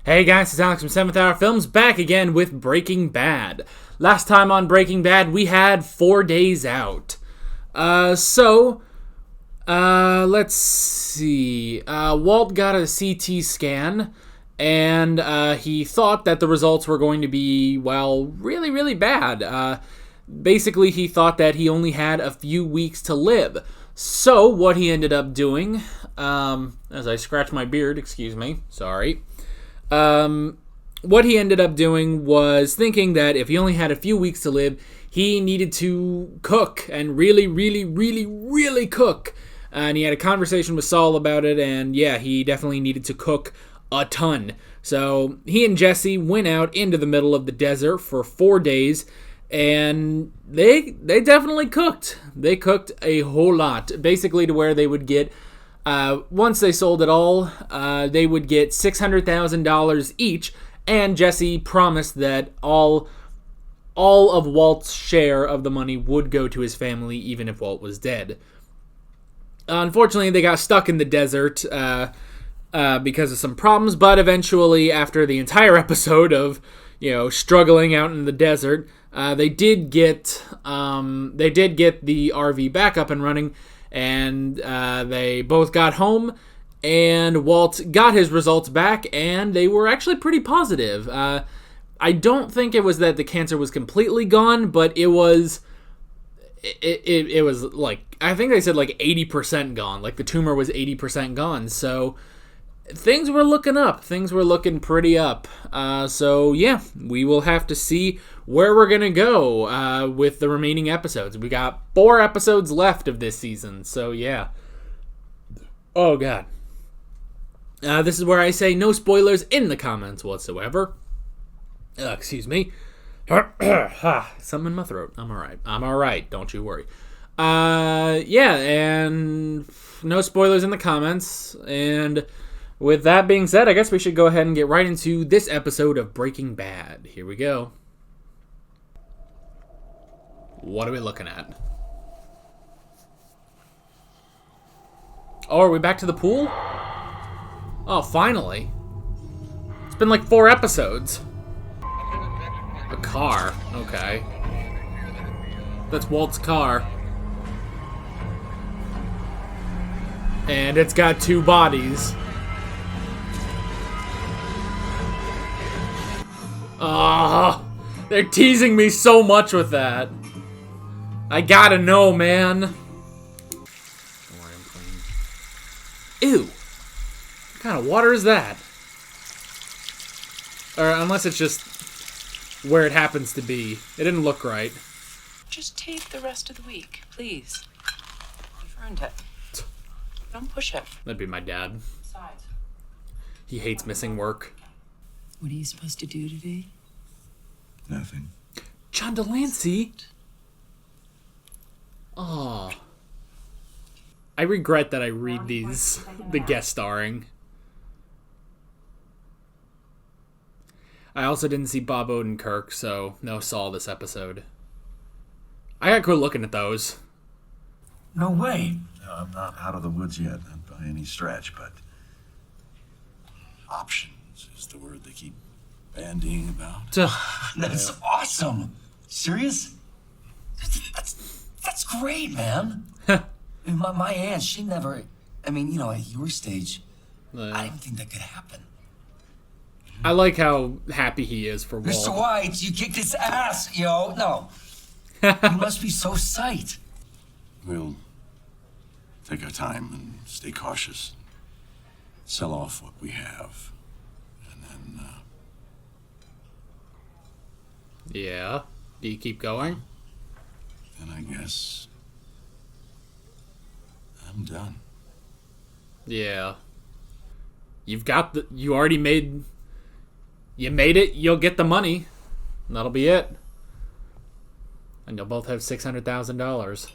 Hey guys, it's Alex from 7th Hour Films, back again with Breaking Bad. Last time on Breaking Bad, we had 4 days out. Let's see. Walt got a CT scan, and he thought that the results were going to be, really, really bad. Basically, he thought that he only had a few weeks to live. So, what he ended up doing, as I scratch my beard, excuse me, sorry. What he ended up doing was thinking that if he only had a few weeks to live, he needed to cook, and really, really, really, really cook. And he had a conversation with Saul about it, and yeah, he definitely needed to cook a ton. So he and Jesse went out into the middle of the desert for 4 days, and they definitely cooked. They cooked a whole lot, basically to where they would get, once they sold it all, they would get $600,000 each, and Jesse promised that all of Walt's share of the money would go to his family, even if Walt was dead. Unfortunately, they got stuck in the desert because of some problems, but eventually, after the entire episode of, struggling out in the desert, they did get the RV back up and running, and they both got home, and Walt got his results back, and they were actually pretty positive. I don't think it was that the cancer was completely gone, but it was like, I think they said like 80% gone. Like the tumor was 80% gone. So things were looking up. Things were looking pretty up. So yeah, we will have to see where we're going to go with the remaining episodes. We got 4 episodes left of this season. So yeah. Oh God. This is where I say no spoilers in the comments whatsoever. Excuse me. Something in my throat. I'm alright. Don't you worry. Yeah, and no spoilers in the comments. And with that being said, I guess we should go ahead and get right into this episode of Breaking Bad. Here we go. What are we looking at? Oh, are we back to the pool? Oh, finally. It's been like 4 episodes. A car. Okay. That's Walt's car. And it's got 2 bodies. Oh, they're teasing me so much with that. I gotta know, man. Ew. What kind of water is that? Or unless it's just where it happens to be. It didn't look right. Just take the rest of the week, please. You've earned it. Don't push it. That'd be my dad. He hates missing work. What are you supposed to do today? Nothing. John Delancey? Oh. I regret that I read these, the guest starring. I also didn't see Bob Odenkirk, so no Saul this episode. I gotta quit looking at those. No way. No, I'm not out of the woods yet, not by any stretch, but options is the word they keep bandying about. That's awesome. Serious? That's great, man. I mean, my aunt, she never, at your stage, I didn't think that could happen. I like how happy he is for Walt. Mr. White, you kicked his ass, yo. No. You must be so psyched. We'll take our time and stay cautious. Sell off what we have. And then, Yeah. Do you keep going? then I guess I'm done. Yeah. You already made... You made it, you'll get the money. And that'll be it. And you'll both have $600,000.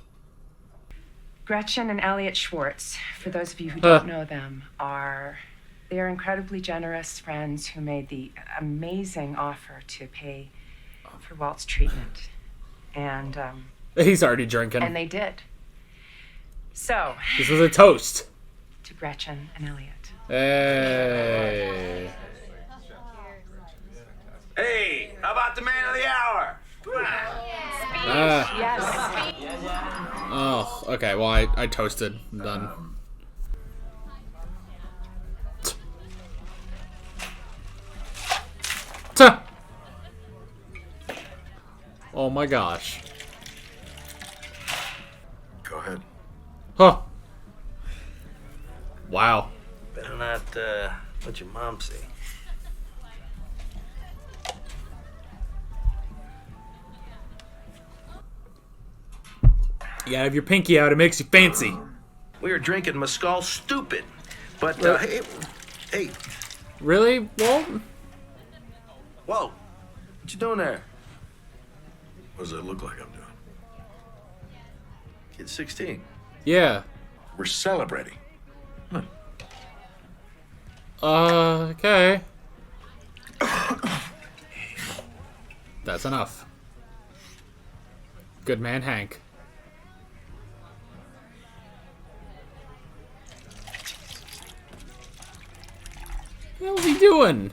Gretchen and Elliot Schwartz, for those of you who don't know them, they are incredibly generous friends who made the amazing offer to pay for Walt's treatment. And, He's already drinking. and they did. So, This was a toast. to Gretchen and Elliot. Hey. Okay, well, I toasted. I'm done. Tuh. Oh my gosh. Go ahead. Huh. Wow. Better not let your mom see. You gotta have your pinky out, it makes you fancy. We were drinking Mescal stupid. But, hey, Really, Walt? whoa. What you doing there? What does it look like I'm doing? Kid 16. Yeah. We're celebrating. Okay. That's enough. Good man, Hank. What the hell is he doing?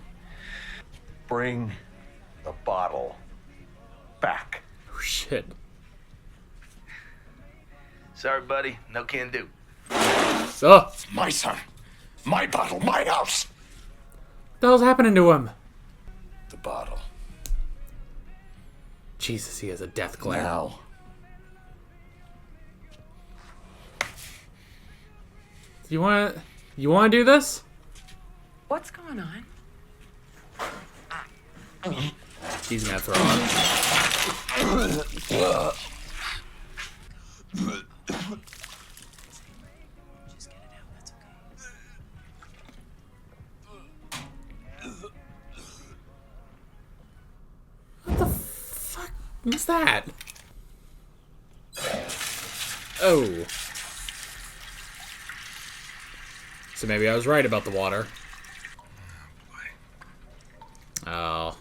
Bring the bottle back. Oh, shit. Sorry, buddy. No can do. Oh, My son. My bottle. My house. what the hell's happening to him? The bottle. Jesus, he has a death glare. Now. You wanna do this? What's going on? He's gonna throw up. Just get it out. That's okay. What the fuck was that? Oh. So maybe I was right about the water. Oh.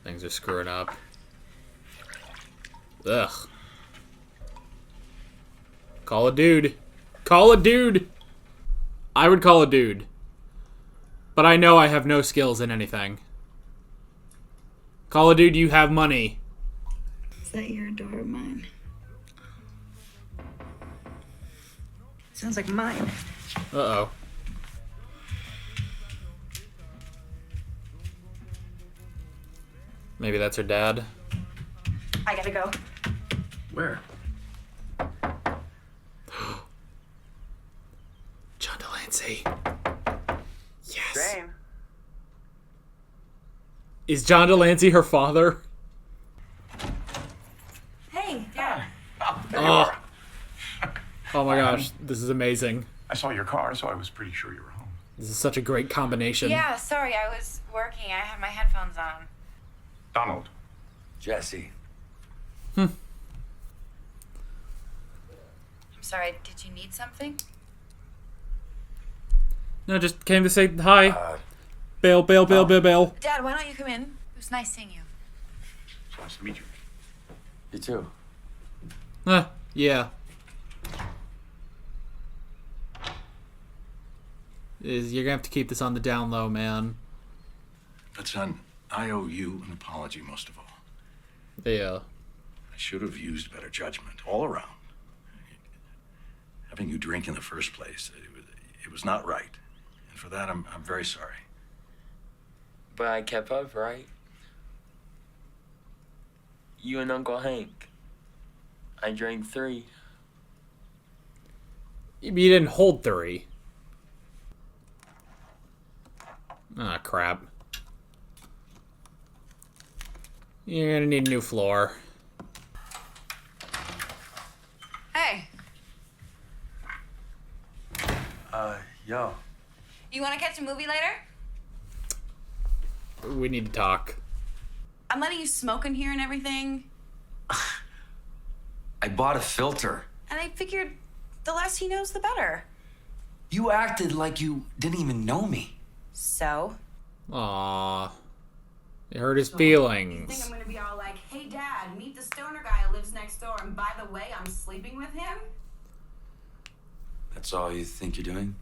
Things are screwing up. Ugh. Call a dude. Call a dude! I would call a dude. But I know I have no skills in anything. Call a dude, you have money. Is that your door or mine? Sounds like mine. Uh-oh. Maybe that's her dad. I gotta go. Where? John Delancey. Yes. Jane. Is John Delancey her father? Hey, Dad. There you Oh. are. Oh my gosh, this is amazing. I saw your car, so I was pretty sure you were home. This is such a great combination. Yeah, sorry, I was working. I had my headphones on. Donald. Jesse. I'm sorry, did you need something? No, just came to say hi. Bail. Dad, why don't you come in? It was nice seeing you. It's nice to meet you. You too. Yeah. You're gonna have to keep this on the down low, man. But son, I owe you an apology most of all. Yeah. I should have used better judgment all around. Having you drink in the first place, it was not right. And for that, I'm very sorry. But I kept up, right? You and Uncle Hank. I drank 3. You didn't hold 3. Ah, crap. You're gonna need a new floor. Hey, Yo. you want to catch a movie later? We need to talk. I'm letting you smoke in here and everything. I bought a filter. And I figured the less he knows, the better. You acted like you didn't even know me. So? Aww. It hurt his You think feelings. I'm gonna be all like, hey dad, meet the stoner guy who lives next door, and by the way, I'm sleeping with him? That's all you think you're doing?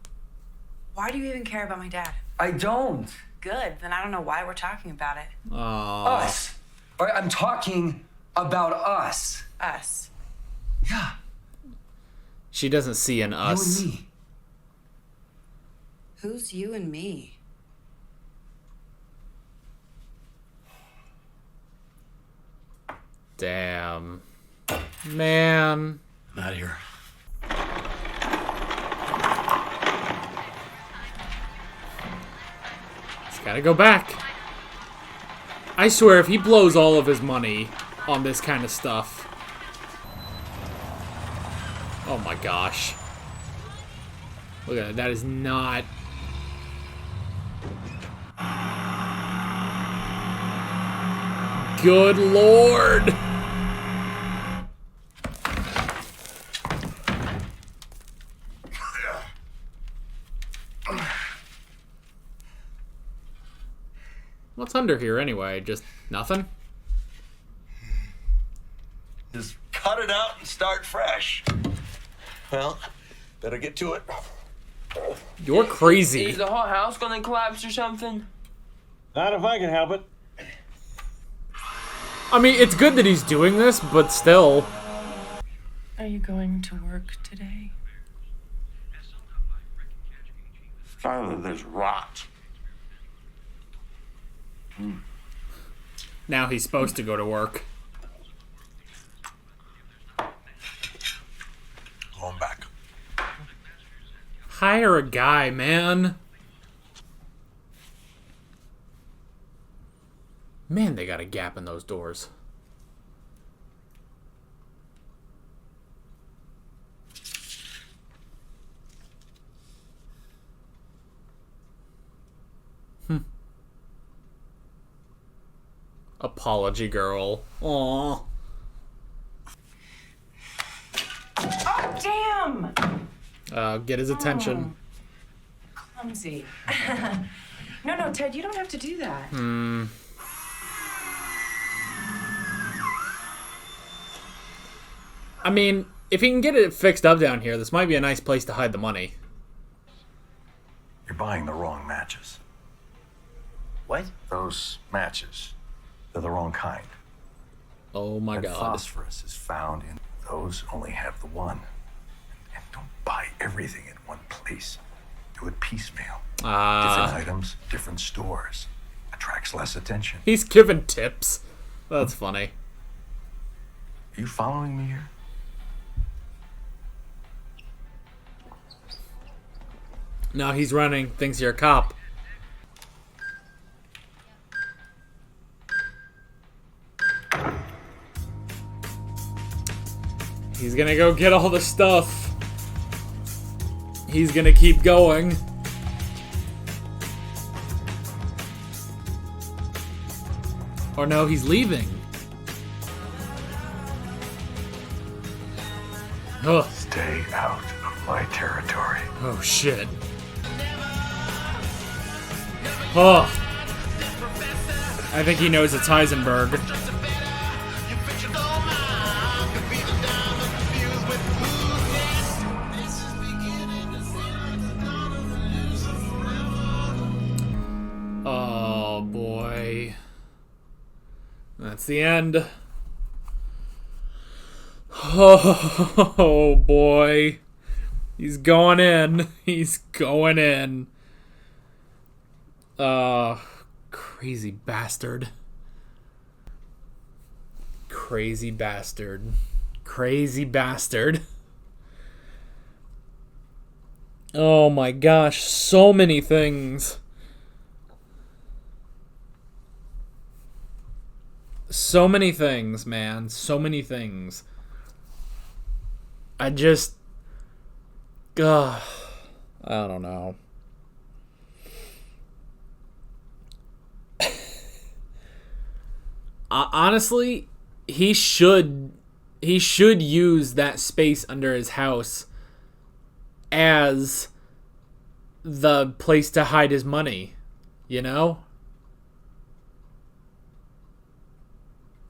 Why do you even care about my dad? I don't. Good, then I don't know why we're talking about it. Aww. Us. All right, I'm talking about us. Us. Yeah. She doesn't see in us. You and me. Who's you and me? Damn. Man. I'm out of here. He's gotta go back. I swear, if he blows all of his money on this kind of stuff... Oh my gosh. Look at that. That is not... Good Lord! What's under here anyway? Just nothing? Just cut it out and start fresh. Well, better get to it. You're crazy. Is the whole house gonna collapse or something? Not if I can help it. I mean, it's good that he's doing this, but still. Are you going to work today? Skyler, there's rot. Now he's supposed to go to work. Going back. Hire a guy, man. Man, they got a gap in those doors. Apology girl. Aww. Oh, damn! Get his attention. Clumsy. No, Ted, you don't have to do that. I mean, if he can get it fixed up down here, this might be a nice place to hide the money. You're buying the wrong matches. What? Those matches, they're the wrong kind. Oh my That god. phosphorus is found in those only have the one. And don't buy everything in one place. Do it piecemeal. Different items, different stores. Attracts less attention. He's giving tips. That's funny. Are you following me here? No, he's running. Thinks you're a cop. He's gonna go get all the stuff. He's gonna keep going. Or no, he's leaving. Ugh. Stay out of my territory. Oh shit. Oh. I think he knows it's Heisenberg. Oh boy. That's the end. Oh boy. He's going in. He's going in. Crazy bastard. Crazy bastard. Crazy bastard. Oh my gosh, so many things. So many things, man. So many things. I just... I don't know. Honestly, he should use that space under his house as the place to hide his money, you know?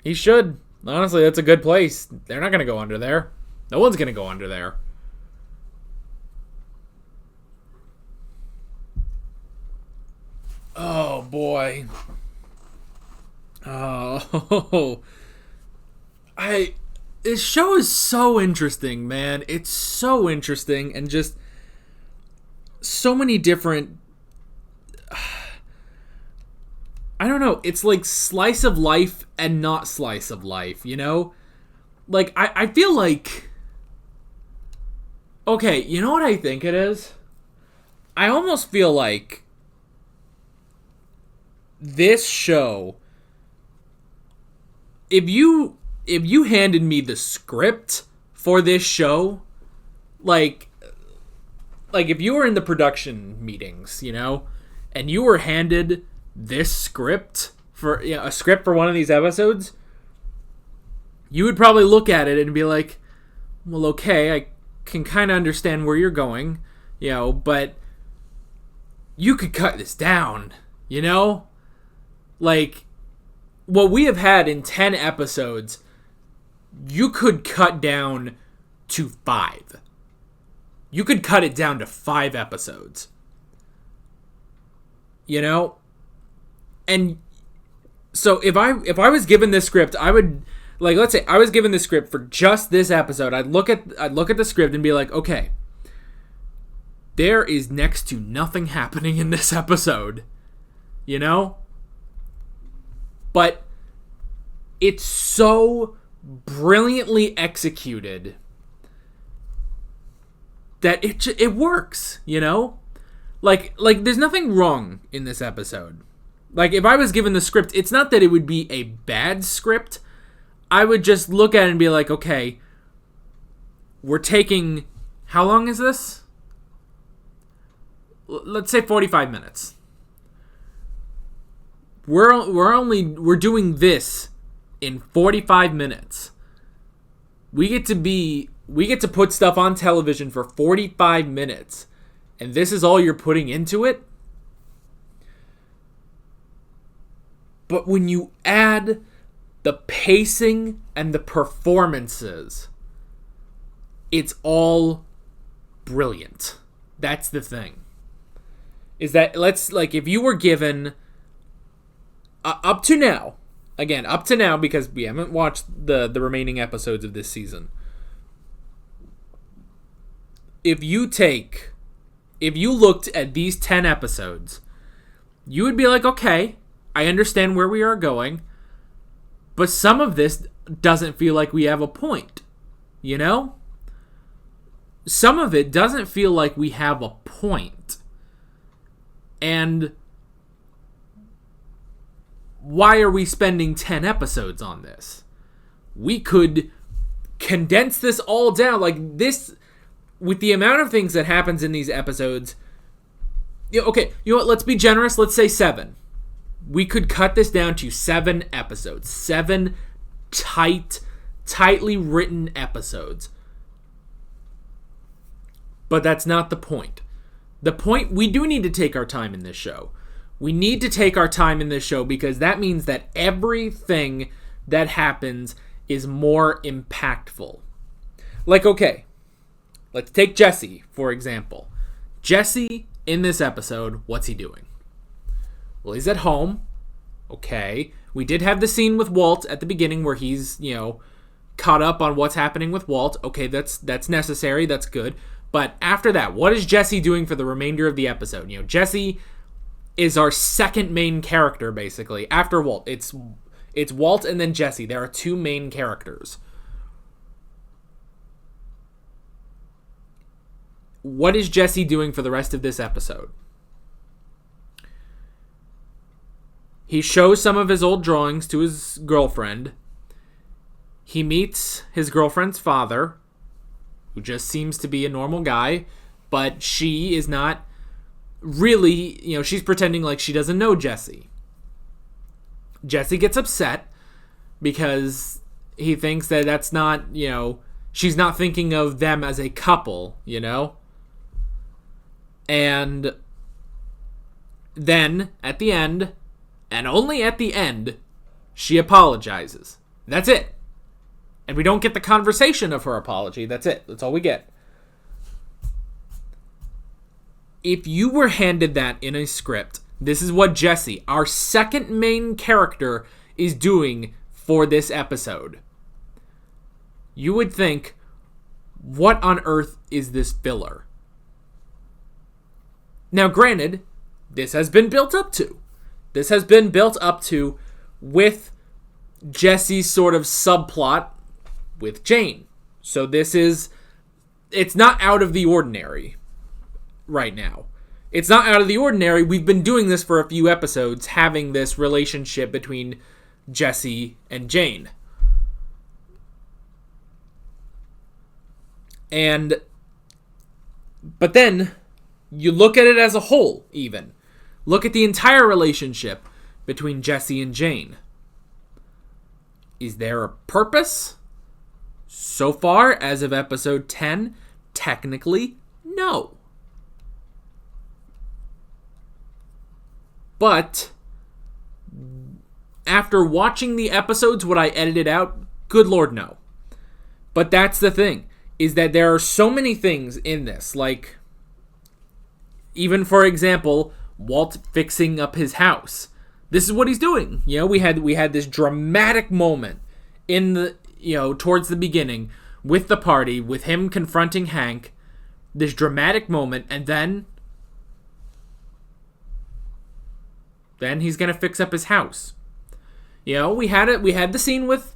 He should. Honestly, that's a good place. They're not going to go under there. No one's going to go under there. Oh, boy. Oh. This show is so interesting, man. It's so interesting, and just so many different... I don't know. It's like slice of life and not slice of life, you know? Like, I feel like... Okay, you know what I think it is? I almost feel like this show... If you handed me the script for this show, like if you were in the production meetings, you know, and you were handed this script for a script for one of these episodes, you would probably look at it and be like, well, okay, I can kind of understand where you're going, you know, but you could cut this down, you know? Like, what we have had in 10 episodes, you could cut down to 5. You could cut it down to 5 episodes. You know? And so if I was given this script, I would, like, let's say I was given this script for just this episode, I'd look at the script and be like, okay, there is next to nothing happening in this episode. You know? But it's so brilliantly executed that it works, you know? Like there's nothing wrong in this episode. Like, if I was given the script, it's not that it would be a bad script. I would just look at it and be like, okay, we're taking... How long is this? Let's say 45 minutes. We're doing this in 45 minutes. We get to put stuff on television for 45 minutes, and this is all you're putting into it? But when you add the pacing and the performances, it's all brilliant. That's the thing. Is that, if you were given... up to now, because we haven't watched the remaining episodes of this season. If you looked at these 10 episodes, you would be like, okay, I understand where we are going, but some of this doesn't feel like we have a point, you know? Some of it doesn't feel like we have a point. And... why are we spending 10 episodes on this? We could condense this all down. Like, this, with the amount of things that happens in these episodes, okay, you know what, let's be generous, let's say 7. We could cut this down to 7 episodes. 7 tightly written episodes. But that's not the point. The point, we do need to take our time in this show. We need to take our time in this show because that means that everything that happens is more impactful. Like, okay, let's take Jesse, for example. Jesse, in this episode, what's he doing? Well, he's at home. Okay. We did have the scene with Walt at the beginning where he's, caught up on what's happening with Walt. Okay, that's necessary. That's good. But after that, what is Jesse doing for the remainder of the episode? Jesse is our second main character, basically. After Walt. It's Walt and then Jesse. There are 2 main characters. What is Jesse doing for the rest of this episode? He shows some of his old drawings to his girlfriend. He meets his girlfriend's father, who just seems to be a normal guy, but she is not really, she's pretending like she doesn't know Jesse. Jesse gets upset because he thinks that that's not, she's not thinking of them as a couple, And then, at the end, and only at the end, she apologizes. That's it. And we don't get the conversation of her apology. That's it. That's all we get. If you were handed that in a script, this is what Jesse, our second main character, is doing for this episode. you would think, what on earth is this filler? Now, granted, this has been built up to. This has been built up to with Jesse's sort of subplot with Jane. So it's not out of the ordinary right now. It's not out of the ordinary. We've been doing this for a few episodes, having this relationship between Jesse and Jane. But then, you look at it as a whole, even. Look at the entire relationship between Jesse and Jane. Is there a purpose? So far, as of episode 10, technically, no. But, after watching the episodes, would I edit it out? Good Lord, no. But that's the thing, is that there are so many things in this, like, even for example, Walt fixing up his house. This is what he's doing. You know, we had this dramatic moment in the, towards the beginning with the party, with him confronting Hank, this dramatic moment, and then he's gonna fix up his house. We had the scene with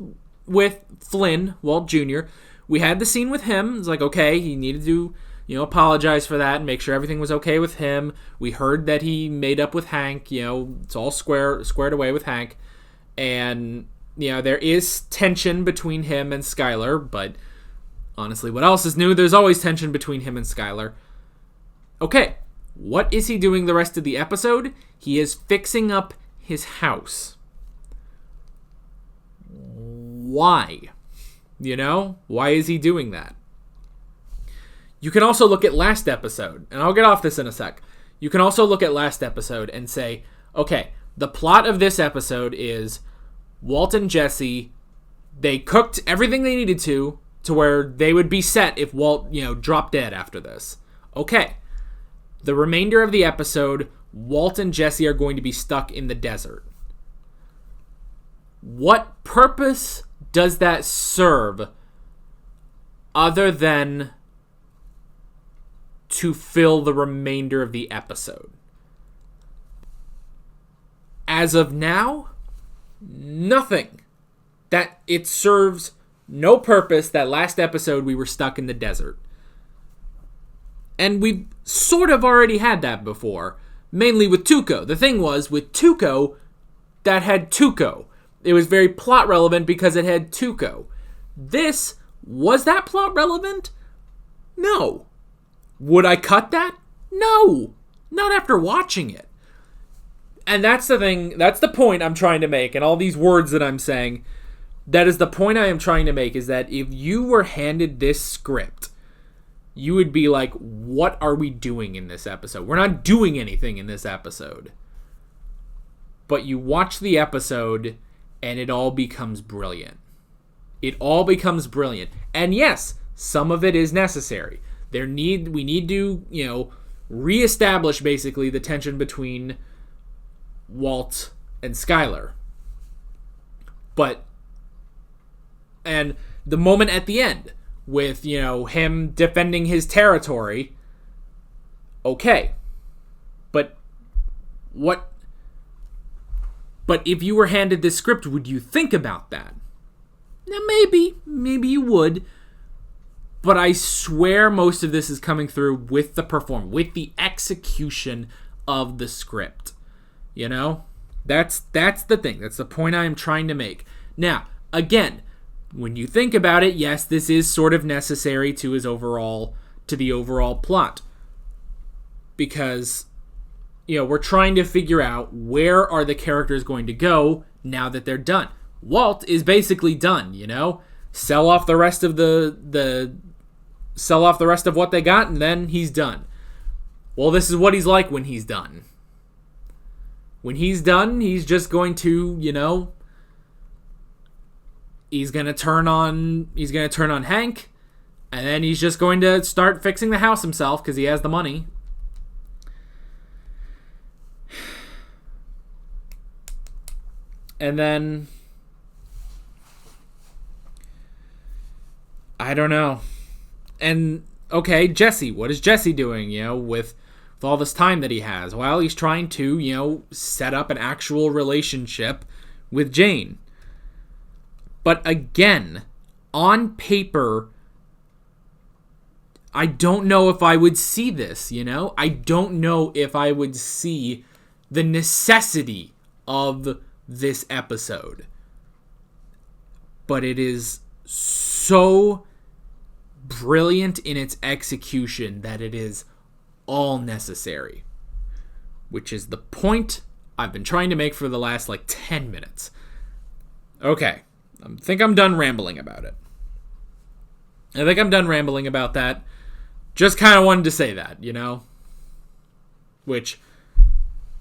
Flynn, Walt Jr. We had the scene with him. It's like, okay, he needed to, apologize for that and make sure everything was okay with him. We heard that he made up with Hank. It's all squared away with Hank. And, there is tension between him and Skylar, but honestly, what else is new? There's always tension between him and Skylar. Okay, what is he doing the rest of the episode? He is fixing up his house. Why? Why is he doing that? You can also look at last episode, and I'll get off this in a sec. You can also look at last episode and say, okay, the plot of this episode is Walt and Jesse, they cooked everything they needed to where they would be set if Walt, dropped dead after this. Okay. The remainder of the episode, Walt and Jesse are going to be stuck in the desert. What purpose does that serve other than to fill the remainder of the episode? As of now, nothing. That it serves no purpose. That last episode we were stuck in the desert. And we've sort of already had that before, mainly with Tuco. The thing was, with Tuco, that had Tuco. It was very plot relevant because it had Tuco. Was that plot relevant? No. Would I cut that? No. Not after watching it. And that's the thing, that's the point I'm trying to make, and all these words that I'm saying, that is the point I am trying to make, is that if you were handed this script, you would be like, what are we doing in this episode? We're not doing anything in this episode. But you watch the episode, and it all becomes brilliant. It all becomes brilliant. And yes, some of it is necessary. We need to, reestablish basically the tension between Walt and Skylar. And the moment at the end with, him defending his territory, okay. But if you were handed this script, would you think about that? Now, maybe you would, but I swear most of this is coming through with the execution of the script. That's the thing. That's the point I am trying to make. Now, again, when you think about it, yes, this is sort of necessary to the overall plot. Because, we're trying to figure out where are the characters going to go now that they're done. Walt is basically done, Sell off the rest of what they got, and then he's done. Well, this is what he's like when he's done. When he's done, he's just going to, he's going to turn on Hank, and then he's just going to start fixing the house himself because he has the money. And then I don't know. And, okay, Jesse. What is Jesse doing, with all this time that he has? Well, he's trying to, set up an actual relationship with Jane. But again, on paper, I don't know if I would see this, I don't know if I would see the necessity of this episode. But it is so brilliant in its execution that it is all necessary. Which is the point I've been trying to make for the last 10 minutes. Okay, I think I'm done rambling about it. I think I'm done rambling about that. Just kind of wanted to say that, Which,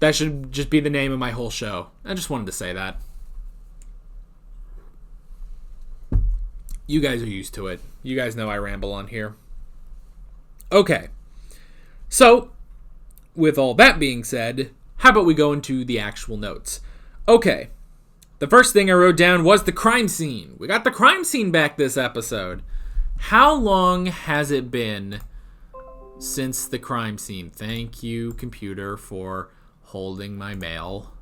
that should just be the name of my whole show. I just wanted to say that. You guys are used to it. You guys know I ramble on here. Okay. So, with all that being said, how about we go into the actual notes? Okay. The first thing I wrote down was the crime scene. We got the crime scene back this episode. How long has it been since the crime scene? Thank you, computer, for holding my mail.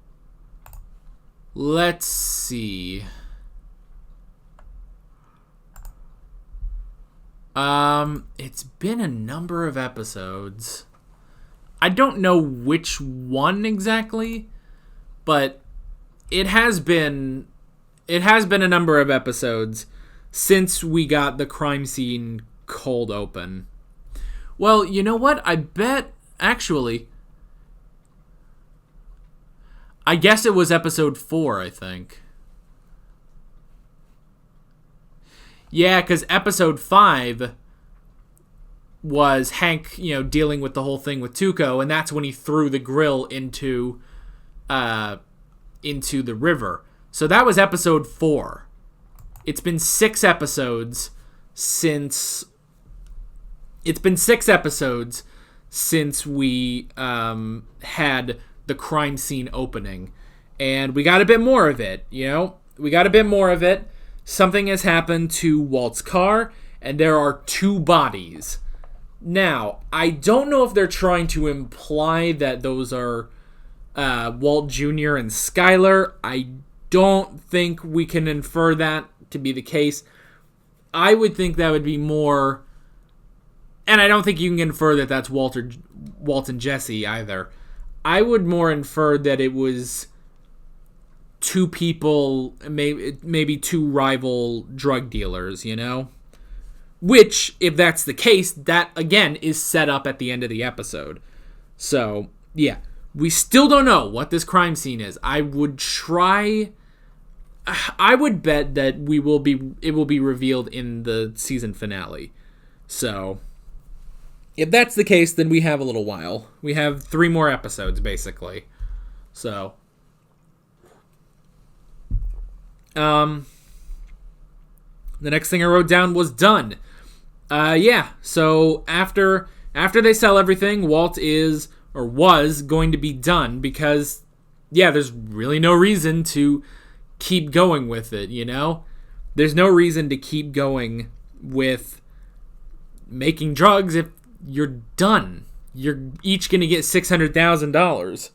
Let's see. It's been a number of episodes. I don't know which one exactly, but it has been a number of episodes since we got the crime scene cold open. Well, you know what? I bet, actually, I guess it was episode 4, I think. Yeah, because episode 5 was Hank, dealing with the whole thing with Tuco, and that's when he threw the grill into the river. So that was episode 4. It's been 6 episodes since we had the crime scene opening, and we got a bit more of it. We got a bit more of it. Something has happened to Walt's car, and there are 2 bodies. Now, I don't know if they're trying to imply that those are Walt Jr. and Skyler. I don't think we can infer that to be the case. I would think that would be more... And I don't think you can infer that that's Walt and Jesse either. I would more infer that it was 2 people, maybe 2 rival drug dealers, Which, if that's the case, that, again, is set up at the end of the episode. So, yeah. We still don't know what this crime scene is. I would bet that it will be revealed in the season finale. So, if that's the case, then we have a little while. We have 3 more episodes, basically. So, the next thing I wrote down was done. Yeah, so after they sell everything, Walt was going to be done because, yeah, there's really no reason to keep going with it, There's no reason to keep going with making drugs if you're done. You're each going to get $600,000.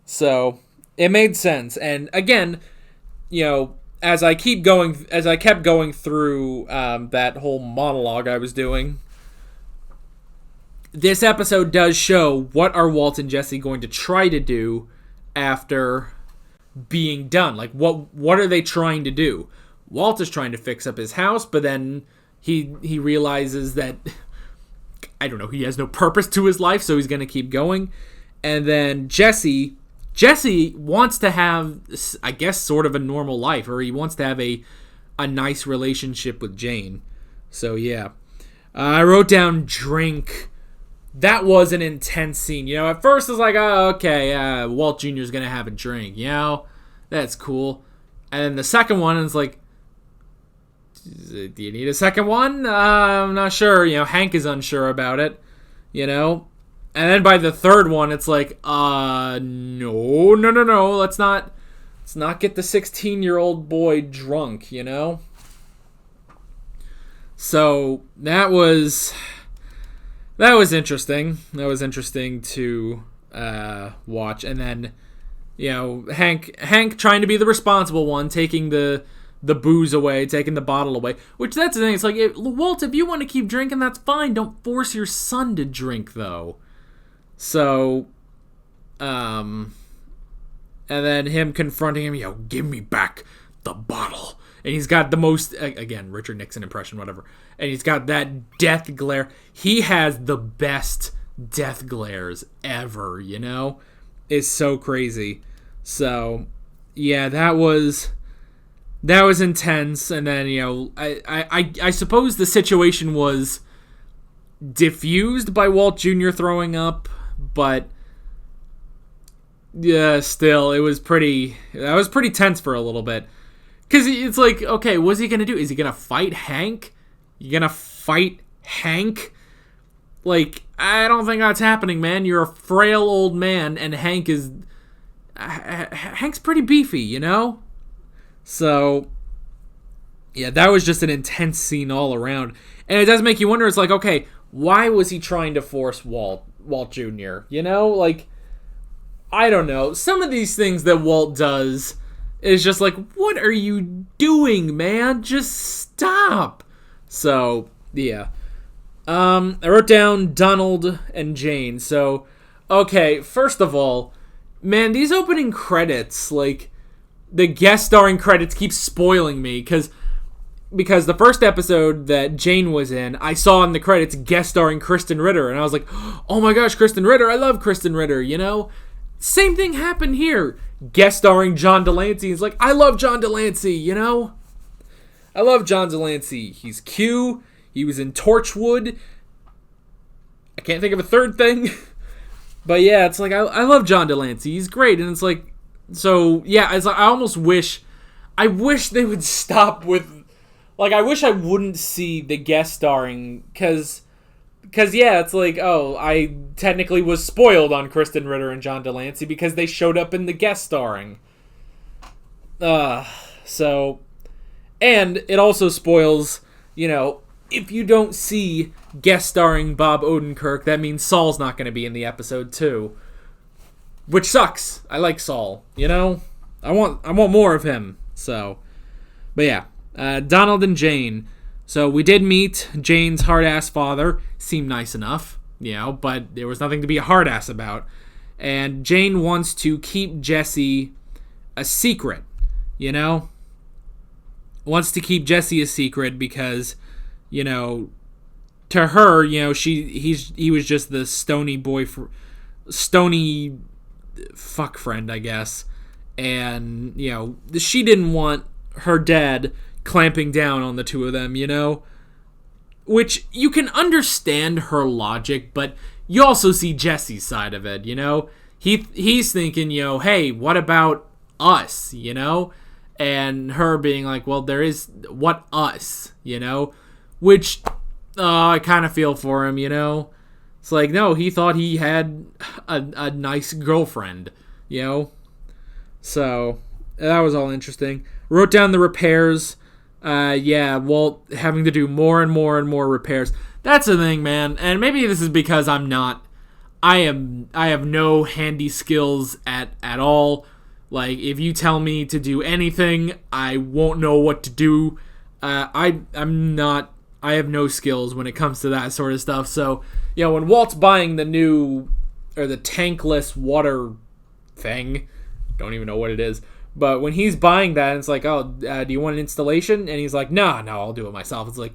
So, it made sense. And again, as I kept going through that whole monologue I was doing, this episode does show what are Walt and Jesse going to try to do after being done. What are they trying to do? Walt is trying to fix up his house, but then he realizes that, I don't know, he has no purpose to his life, so he's going to keep going. And then Jesse wants to have, I guess, sort of a normal life, or he wants to have a nice relationship with Jane. So, yeah. I wrote down drink. That was an intense scene. At first it was like, oh, okay, Walt Jr. is going to have a drink. That's cool. And then the second one is like, do you need a second one? I'm not sure. Hank is unsure about it. And then by the third one, it's like, no. Let's not get the 16-year-old boy drunk, So that was interesting. That was interesting to watch. And then, Hank trying to be the responsible one, taking the booze away, taking the bottle away. Which, that's the thing. It's like, Walt, if you want to keep drinking, that's fine. Don't force your son to drink, though. So, and then him confronting him, give me back the bottle. And he's got the most, again, Richard Nixon impression, whatever. And he's got that death glare. He has the best death glares ever, It's so crazy. So, yeah, that was intense. And then, I suppose the situation was diffused by Walt Jr. throwing up, but yeah, still, that was pretty tense for a little bit. Because it's like, okay, what's he going to do? Is he going to fight Hank? You going to fight Hank? Like, I don't think that's happening, man. You're a frail old man, and Hank's pretty beefy, So, yeah, that was just an intense scene all around. And it does make you wonder, it's like, okay, why was he trying to force Walt Jr.? Like, I don't know. Some of these things that Walt does is just like, what are you doing, man? Just stop. So, yeah. I wrote down Donald and Jane. So, okay, first of all, man, these opening credits, like, the guest starring credits keep spoiling me, because the first episode that Jane was in, I saw in the credits guest starring Kristen Ritter, and I was like, oh my gosh, Kristen Ritter, I love Kristen Ritter, Same thing happened here. Guest starring John Delancey. It's like, I love John Delancey, I love John Delancey. He's Q. He was in Torchwood. I can't think of a third thing. But yeah, it's like, I love John Delancey. He's great. And it's like, so yeah, it's like, I wish they would stop with, like, I wish I wouldn't see the guest starring, because yeah, it's like, oh, I technically was spoiled on Kristen Ritter and John Delancey because they showed up in the guest starring. So, and it also spoils, if you don't see guest starring Bob Odenkirk, that means Saul's not going to be in the episode too. Which sucks. I like Saul, I want more of him. So, but yeah, Donald and Jane. So we did meet Jane's hard-ass father. Seemed nice enough, but there was nothing to be a hard-ass about. And Jane wants to keep Jesse a secret, Wants to keep Jesse a secret because, to her, he was just the stony fuck friend, I guess. And, she didn't want her dad clamping down on the two of them, Which, you can understand her logic, but you also see Jesse's side of it, He's thinking, hey, what about us, And her being like, well, there is, what us, Which, I kind of feel for him, It's like, no, he thought he had a nice girlfriend, So, that was all interesting. Wrote down the repairs. Walt having to do more and more and more repairs. That's the thing, man. And maybe this is because I have no handy skills at all. Like, if you tell me to do anything, I won't know what to do. I have no skills when it comes to that sort of stuff. So, when Walt's buying the tankless water thing, don't even know what it is. But when he's buying that, it's like, oh, do you want an installation? And he's like, no, I'll do it myself. It's like,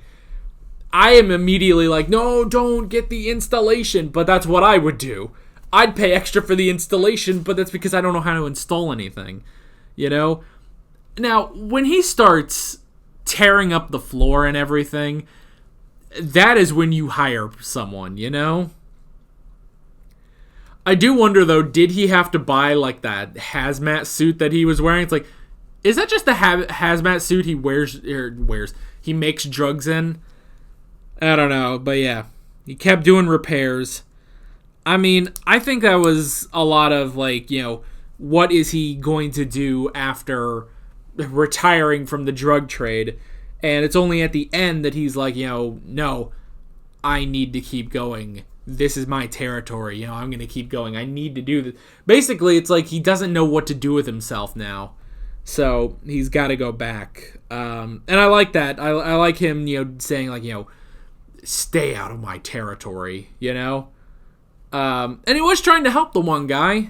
I am immediately like, no, don't get the installation. But that's what I would do. I'd pay extra for the installation, but that's because I don't know how to install anything. Now, when he starts tearing up the floor and everything, that is when you hire someone, I do wonder, though, did he have to buy, like, that hazmat suit that he was wearing? It's like, is that just the hazmat suit he he makes drugs in? I don't know, but yeah. He kept doing repairs. I mean, I think that was a lot of, like, what is he going to do after retiring from the drug trade? And it's only at the end that he's like, no, I need to keep going. This is my territory. I'm going to keep going. I need to do this. Basically, it's like he doesn't know what to do with himself now. So he's got to go back. And I like that. I like him, saying like, stay out of my territory, And he was trying to help the one guy.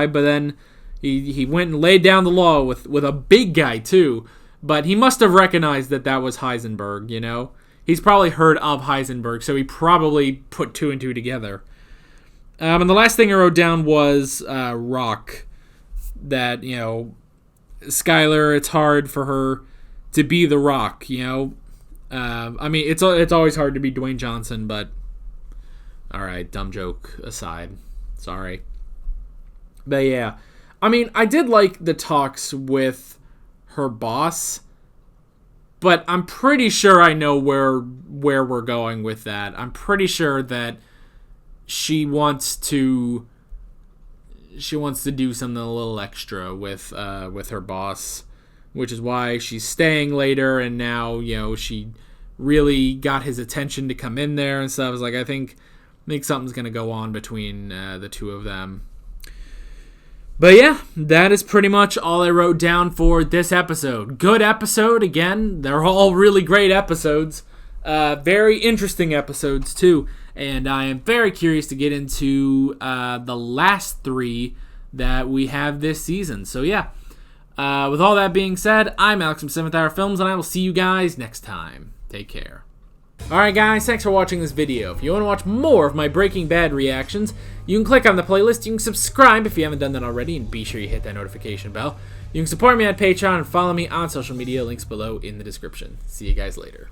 But then he went and laid down the law with a big guy too. But he must have recognized that was Heisenberg, He's probably heard of Heisenberg, so he probably put two and two together. And the last thing I wrote down was Rock. That, Skylar, it's hard for her to be the Rock, I mean, it's always hard to be Dwayne Johnson, but alright, dumb joke aside. Sorry. But yeah, I mean, I did like the talks with her boss, but I'm pretty sure I know where we're going with that. I'm pretty sure that she wants to do something a little extra with her boss, which is why she's staying later, and now she really got his attention to come in there and stuff. I was like, I think something's gonna go on between the two of them. But yeah, that is pretty much all I wrote down for this episode. Good episode, again. They're all really great episodes. Very interesting episodes, too. And I am very curious to get into the last three that we have this season. So yeah, with all that being said, I'm Alex from 7th Hour Films, and I will see you guys next time. Take care. Alright guys, thanks for watching this video. If you want to watch more of my Breaking Bad reactions, you can click on the playlist, you can subscribe if you haven't done that already, and be sure you hit that notification bell. You can support me on Patreon and follow me on social media, links below in the description. See you guys later.